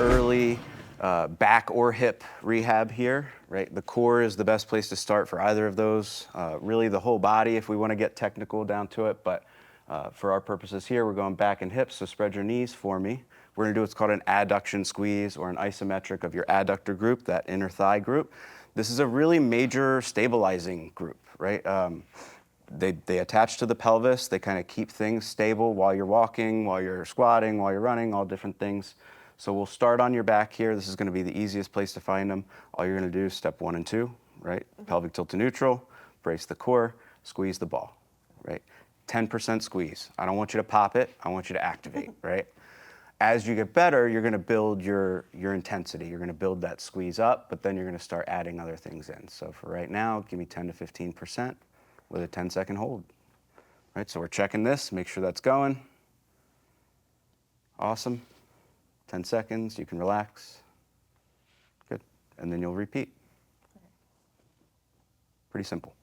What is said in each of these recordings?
early back or hip rehab here, right? The core is the best place to start for either of those. Really the whole body if we want to get technical down to it, but for our purposes here, we're going back and hips, so spread your knees for me. We're gonna do what's called an adduction squeeze or an isometric of your adductor group, that inner thigh group. This is a really major stabilizing group, right? They attach to the pelvis. They kind of keep things stable while you're walking, while you're squatting, while you're running, all different things. So we'll start on your back here. This is gonna be the easiest place to find them. All you're gonna do is step 1 and 2, right? Pelvic tilt to neutral, brace the core, squeeze the ball, right? 10% squeeze. I don't want you to pop it. I want you to activate, right? As you get better, you're gonna build your intensity. You're gonna build that squeeze up, but then you're gonna start adding other things in. So for right now, give me 10 to 15% with a 10-second hold. Right, so we're checking this, make sure that's going. Awesome. 10 seconds, you can relax. Good, and then you'll repeat. Pretty simple.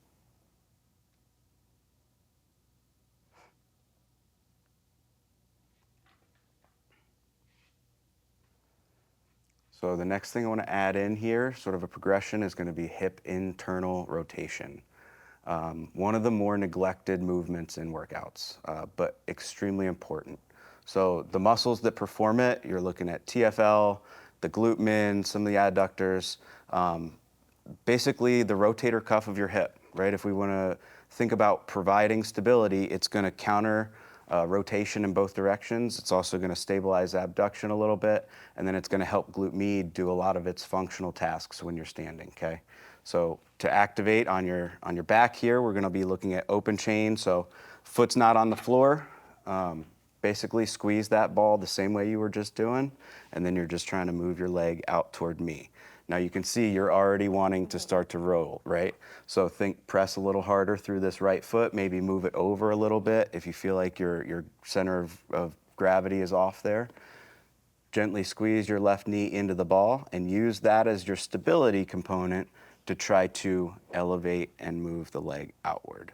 So the next thing I want to add in here, sort of a progression, is going to be hip internal rotation. One of the more neglected movements in workouts, but extremely important. So the muscles that perform it, you're looking at TFL, the glute min, some of the adductors, basically the rotator cuff of your hip, right? If we want to think about providing stability, it's going to counter rotation in both directions. It's also going to stabilize abduction a little bit, and then it's going to help glute med do a lot of its functional tasks when you're standing, okay? So to activate on your back here, we're going to be looking at open chain. So foot's not on the floor. Basically squeeze that ball the same way you were just doing, and then you're just trying to move your leg out toward me. Now you can see you're already wanting to start to roll, right? So press a little harder through this right foot, maybe move it over a little bit if you feel like your center of gravity is off there. Gently squeeze your left knee into the ball and use that as your stability component to try to elevate and move the leg outward.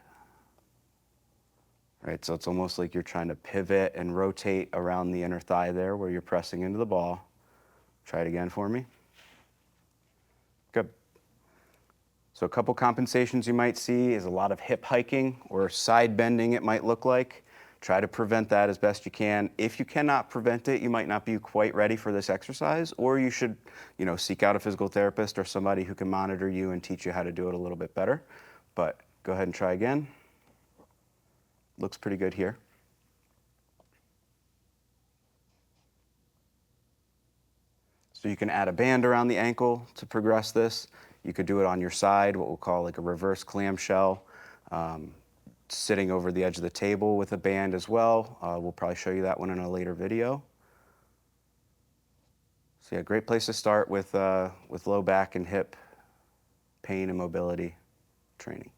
Right, so it's almost like you're trying to pivot and rotate around the inner thigh there where you're pressing into the ball. Try it again for me. Good. So a couple compensations you might see is a lot of hip hiking or side bending it might look like. Try to prevent that as best you can. If you cannot prevent it, you might not be quite ready for this exercise, or you should, seek out a physical therapist or somebody who can monitor you and teach you how to do it a little bit better. But go ahead and try again. Looks pretty good here. So you can add a band around the ankle to progress this. You could do it on your side, what we'll call like a reverse clamshell, sitting over the edge of the table with a band as well. We'll probably show you that one in a later video. So yeah, great place to start with low back and hip pain and mobility training.